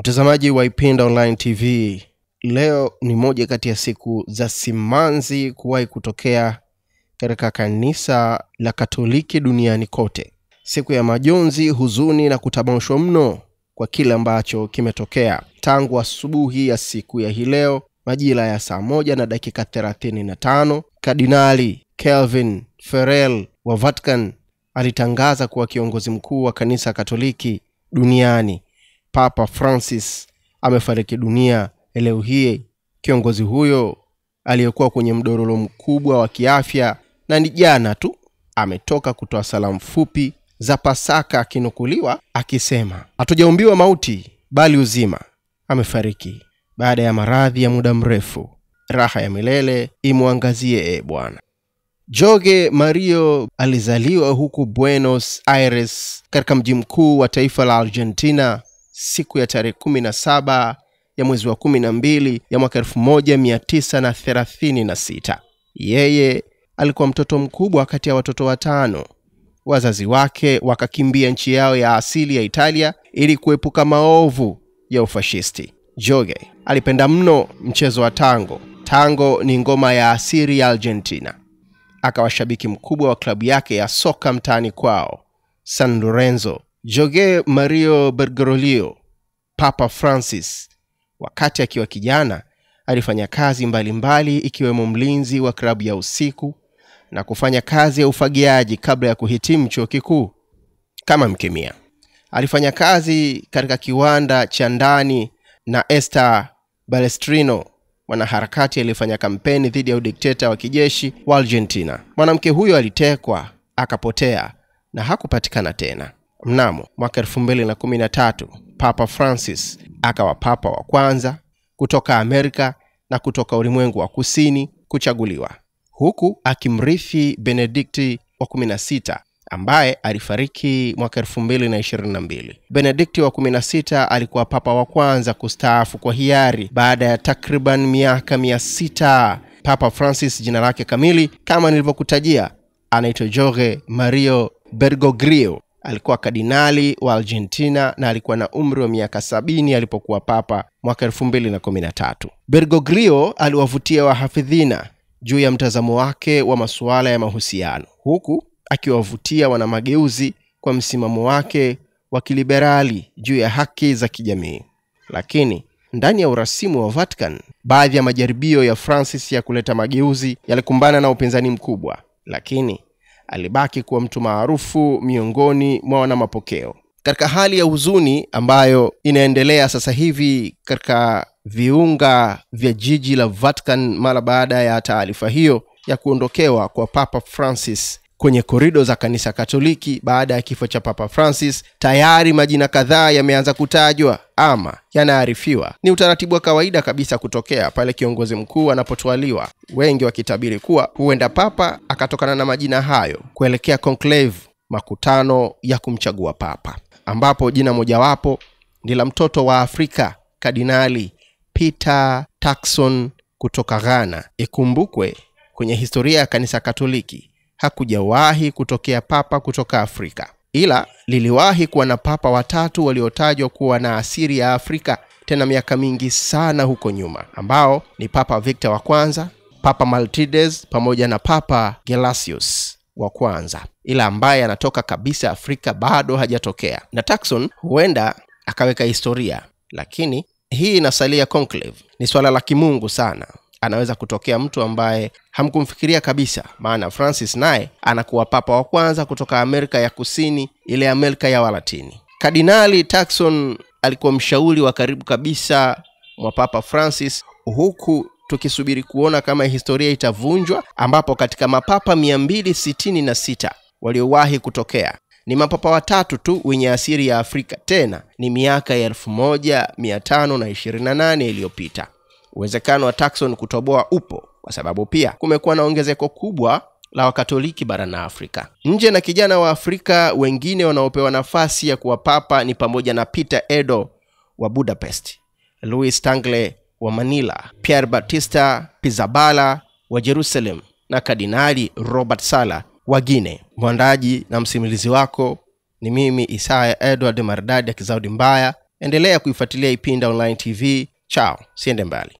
Mtazamaji wa Ipenda Online TV, leo ni moja kati ya siku za simanzi kuwahi kutokea katika kanisa la Katoliki duniani kote. Siku ya majonzi, huzuni na kutamaushwa mno kwa kile ambacho kimetokea. Tangu asubuhi ya siku ya hii leo, majira ya saa 1:35, Kardinali Calvin Farrell wa Vatican alitangaza kuwa kiongozi mkuu wa kanisa Katoliki duniani. Papa Francis amefariki dunia leo hii. Kiongozi huyo aliyekuwa kwenye mdororo mkubwa wa kiafya na ni jana tu ametoka kutoa salamu fupi za Pasaka, akinukuliwa akisema, "Hatujaumbiwa mauti bali uzima." Amefariki baada ya maradhi ya muda mrefu. Raha ya milele imuangazie Bwana. Jorge Mario alizaliwa huku Buenos Aires katika mji mkuu wa taifa la Argentina siku ya tarehe 17 ya mwezi wa 12 ya mwaka 1936. Yeye alikuwa mtoto mkubwa kati ya watoto watano. Wazazi wake wakakimbia nchi yao ya asili ya Italia ili kuepuka maovu ya ufashisti. Jorge alipenda mno mchezo wa tango. Tango ni ngoma ya asili ya Argentina. Akawa shabiki mkubwa wa klabu yake ya soka mtaani kwao, San Lorenzo. Jorge Mario Bergoglio, Papa Francis, wakati akiwa kijana, alifanya kazi mbalimbali ikiwemo mlinzi wa klabu ya usiku na kufanya kazi ya ufagiaji kabla ya kuhitimu chuo kikuu. Kama mkemia, alifanya kazi katika kiwanda cha ndani na Esther Balestrino, mwanaharakati alifanya kampeni dhidi ya udikteta wa kijeshi wa Argentina. Mwanamke huyo alitekwa, akapotea na hakupatikana tena. Mnamo mwaka 2013, Papa Francis akawa papa wa kwanza kutoka Amerika na kutoka ulimwengu wa kusini kuchaguliwa, huku akimrithi Benedikti wa 16 ambaye alifariki mwaka 2022. Benedikti wa 16 alikuwa papa wa kwanza kustaafu kwa hiari baada ya takriban miaka 600. Papa Francis jina lake kamili kama nilivyokutajia anaitwa Jorge Mario Bergoglio. Alikuwa kardinali wa Argentina na alikuwa na umri wa miaka 70 alipokuwa papa mwaka 2013. Bergoglio aliwavutia wahafidhina juu ya mtazamo wake wa masuala ya mahusiano, huku akiwavutia wanamageuzi kwa msimamo wake wa kiliberali juu ya haki za kijamii. Lakini ndani ya urasimu wa Vatican, baadhi ya majaribio ya Francis ya kuleta mageuzi yalikumbana na upinzani mkubwa, lakini alibaki kuwa mtu maarufu miongoni mwa wanamapokeo. Katika hali ya huzuni ambayo inaendelea sasa hivi katika viunga vya jiji la Vatican mara baada ya taarifa hiyo ya kuondokewa kwa Papa Francis kwenye korido za kanisa Katoliki baada ya kifo cha Papa Francis, tayari majina kadhaa yameanza kutajwa ama yanaarifiwa. Ni utaratibu wa kawaida kabisa kutokea pale kiongozi mkuu anapotwaliwa, wengi wakitabiri kuwa huenda papa akatokana na majina hayo kuelekea conclave, makutano ya kumchagua papa, ambapo jina mojawapo ni la mtoto wa Afrika, Kardinali Peter Turkson kutoka Ghana. Ikumbukwe kwenye historia ya kanisa Katoliki hakujawahi kutokea papa kutoka Afrika, ila liliwahi kuwa na papa watatu waliotajwa kuwa na asili ya Afrika tena miaka mingi sana huko nyuma, ambao ni Papa Victor wa kwanza, Papa Maltidez pamoja na Papa Gelasius wa kwanza, ila ambaye anatoka kabisa Afrika bado hajatokea. Na Turkson huenda akaweka historia, lakini hii inasalia conclave. Ni swala la kimungu sana. Anaweza kutokea mtu ambaye hamkumfikiria kabisa, maana Francis naye anakuwa papa wa kwanza kutoka Amerika ya Kusini, ile Amerika ya Walatini. Kardinali Turkson alikuwa mshauri wa karibu kabisa mwa Papa Francis, huku tukisubiri kuona kama historia itavunjwa, ambapo katika mapapa 266 waliowahi kutokea ni mapapa watatu tu wenye asili ya Afrika, tena ni miaka ya 1528 iliyopita. Uwezekano wa Turkson kutoboa upo kwa sababu pia kumekuwa na ongezeko kubwa la Wakatoliki barani Afrika. Nje na kijana wa Afrika, wengine wanaopewa nafasi ya kuwa papa ni pamoja na Peter Edo wa Budapest, Louis Tangle wa Manila, Pierre Batista Pizzaballa wa Jerusalem na Kardinali Robert Sala wa Guinea. Mwandaji na msimulizi wako ni mimi Isaya Edward Mardadi Kizaudi Mbaya. Endelea kuifuatilia Ipinda Online TV. Chao, siende mbali.